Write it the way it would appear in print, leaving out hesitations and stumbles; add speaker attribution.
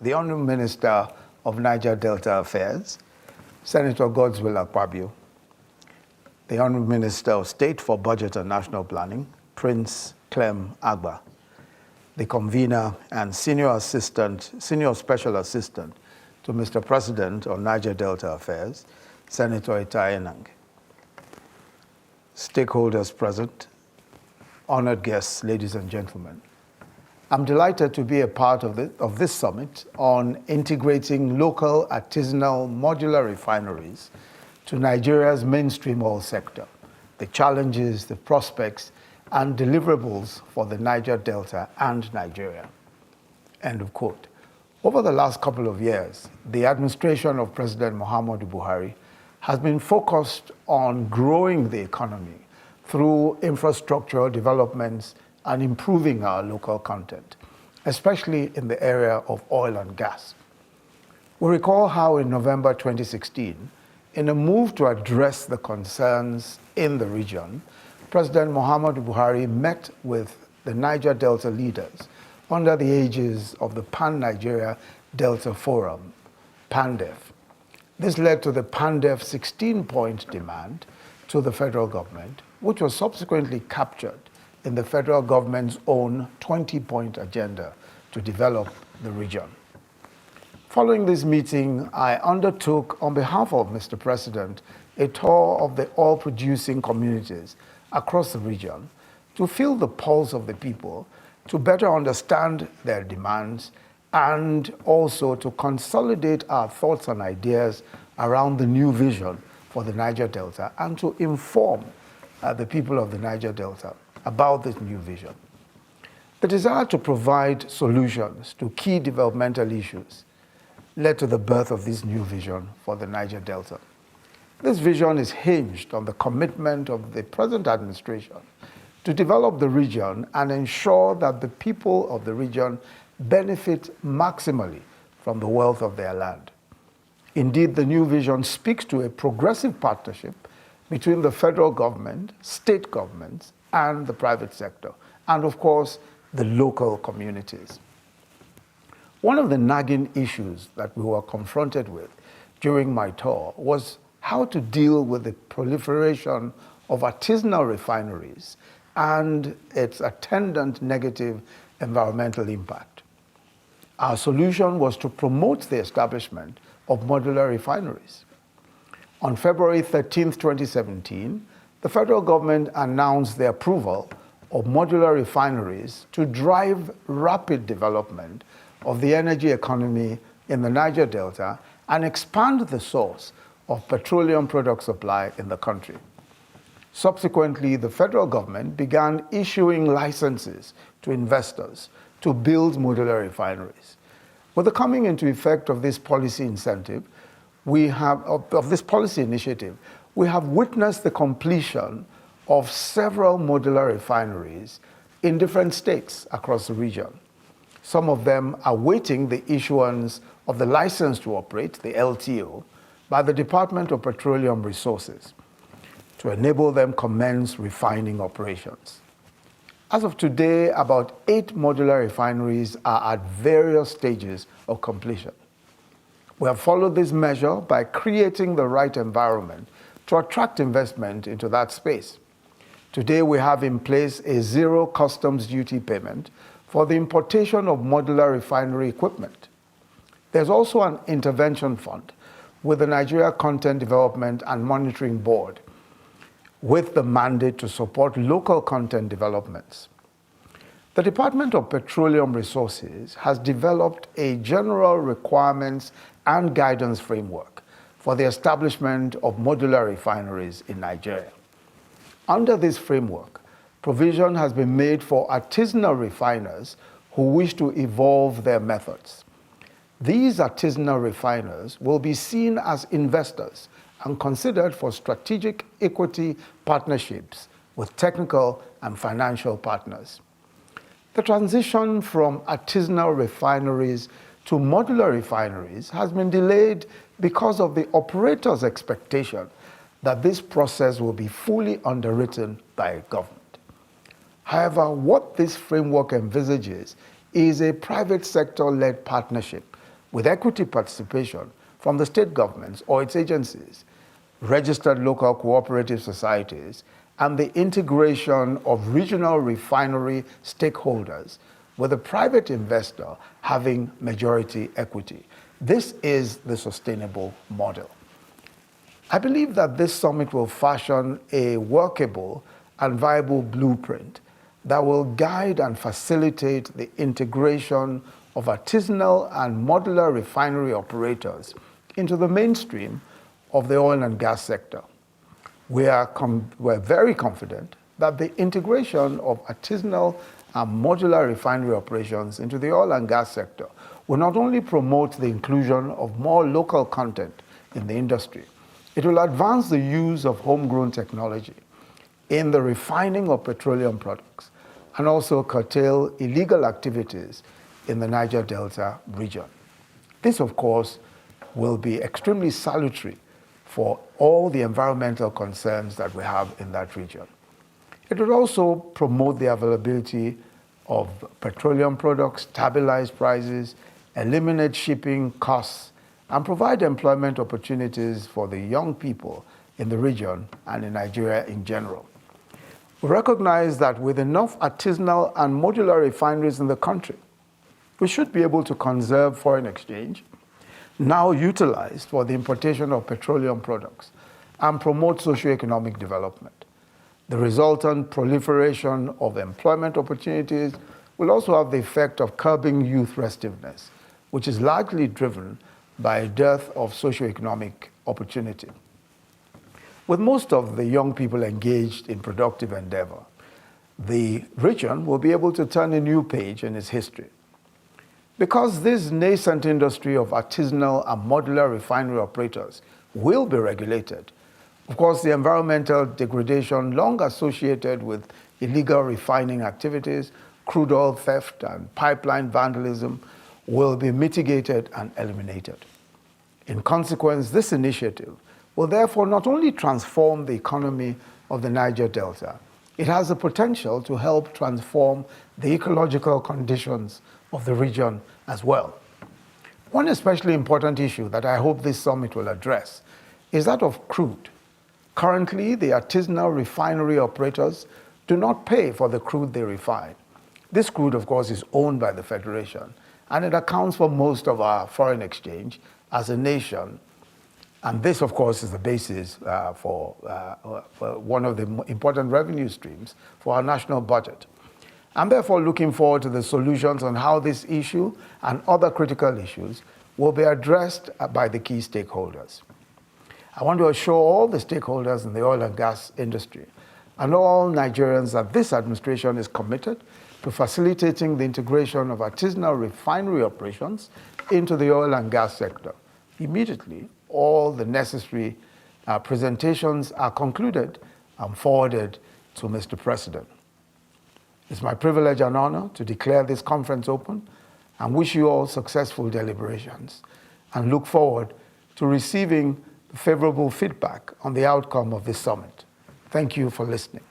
Speaker 1: the Honourable Minister of Niger Delta Affairs, Senator Godswill Akpabio, the Honourable Minister of State for Budget and National Planning, Prince Clem Agba, the convener and senior special assistant to Mr. President on Niger Delta Affairs, Senator Itai Enang, stakeholders present, honored guests, ladies and gentlemen. I'm delighted to be a part of this summit on integrating local artisanal modular refineries to Nigeria's mainstream oil sector, the challenges, the prospects, and deliverables for the Niger Delta and Nigeria. End of quote. Over the last couple of years, the administration of President Muhammadu Buhari has been focused on growing the economy through infrastructural developments and improving our local content, especially in the area of oil and gas. We recall how in November 2016, in a move to address the concerns in the region, President Muhammadu Buhari met with the Niger Delta leaders under the aegis of the Pan-Niger Delta Forum, PANDEF. This led to the PANDEF 16-point demand to the federal government, which was subsequently captured in the federal government's own 20-point agenda to develop the region. Following this meeting, I undertook, on behalf of Mr. President, a tour of the oil-producing communities across the region to feel the pulse of the people, to better understand their demands, and also to consolidate our thoughts and ideas around the new vision for the Niger Delta and to inform the people of the Niger Delta about this new vision. The desire to provide solutions to key developmental issues led to the birth of this new vision for the Niger Delta. This vision is hinged on the commitment of the present administration to develop the region and ensure that the people of the region benefit maximally from the wealth of their land. Indeed, the new vision speaks to a progressive partnership between the federal government, state governments, and the private sector, and of course, the local communities. One of the nagging issues that we were confronted with during my tour was how to deal with the proliferation of artisanal refineries and its attendant negative environmental impact. Our solution was to promote the establishment of modular refineries. On February 13, 2017, the federal government announced the approval of modular refineries to drive rapid development of the energy economy in the Niger Delta and expand the source of petroleum product supply in the country. Subsequently, the federal government began issuing licenses to investors to build modular refineries. With the coming into effect of this policy initiative, we have witnessed the completion of several modular refineries in different states across the region. Some of them are awaiting the issuance of the license to operate, the LTO, by the Department of Petroleum Resources to enable them commence refining operations. As of today, about 8 modular refineries are at various stages of completion. We have followed this measure by creating the right environment to attract investment into that space. Today, we have in place a zero customs duty payment for the importation of modular refinery equipment. There's also an intervention fund with the Nigeria Content Development and Monitoring Board with the mandate to support local content developments. The Department of Petroleum Resources has developed a general requirements and guidance framework for the establishment of modular refineries in Nigeria. Under this framework, provision has been made for artisanal refiners who wish to evolve their methods. These artisanal refiners will be seen as investors and considered for strategic equity partnerships with technical and financial partners. The transition from artisanal refineries to modular refineries has been delayed because of the operator's expectation that this process will be fully underwritten by government. However, what this framework envisages is a private sector-led partnership with equity participation from the state governments or its agencies, registered local cooperative societies, and the integration of regional refinery stakeholders with a private investor having majority equity. This is the sustainable model. I believe that this summit will fashion a workable and viable blueprint that will guide and facilitate the integration of artisanal and modular refinery operators into the mainstream of the oil and gas sector. We're very confident that the integration of artisanal and modular refinery operations into the oil and gas sector will not only promote the inclusion of more local content in the industry, it will advance the use of homegrown technology in the refining of petroleum products and also curtail illegal activities in the Niger Delta region. This, of course, will be extremely salutary for all the environmental concerns that we have in that region. It will also promote the availability of petroleum products, stabilize prices, eliminate shipping costs, and provide employment opportunities for the young people in the region and in Nigeria in general. We recognize that with enough artisanal and modular refineries in the country, we should be able to conserve foreign exchange, now utilized for the importation of petroleum products, and promote socioeconomic development. The resultant proliferation of employment opportunities will also have the effect of curbing youth restiveness, which is largely driven by a dearth of socioeconomic opportunity. With most of the young people engaged in productive endeavor, the region will be able to turn a new page in its history. Because this nascent industry of artisanal and modular refinery operators will be regulated, of course, the environmental degradation long associated with illegal refining activities, crude oil theft, and pipeline vandalism will be mitigated and eliminated. In consequence, this initiative will therefore not only transform the economy of the Niger Delta, it has the potential to help transform the ecological conditions of the region as well. One especially important issue that I hope this summit will address is that of crude. Currently, the artisanal refinery operators do not pay for the crude they refine. This crude, of course, is owned by the Federation, and it accounts for most of our foreign exchange as a nation. And this, of course, is the basis for one of the important revenue streams for our national budget. I'm therefore looking forward to the solutions on how this issue and other critical issues will be addressed by the key stakeholders. I want to assure all the stakeholders in the oil and gas industry and all Nigerians that this administration is committed to facilitating the integration of artisanal refinery operations into the oil and gas sector. Immediately, all the necessary presentations are concluded and forwarded to Mr. President. It's my privilege and honor to declare this conference open and wish you all successful deliberations and look forward to receiving favorable feedback on the outcome of this summit. Thank you for listening.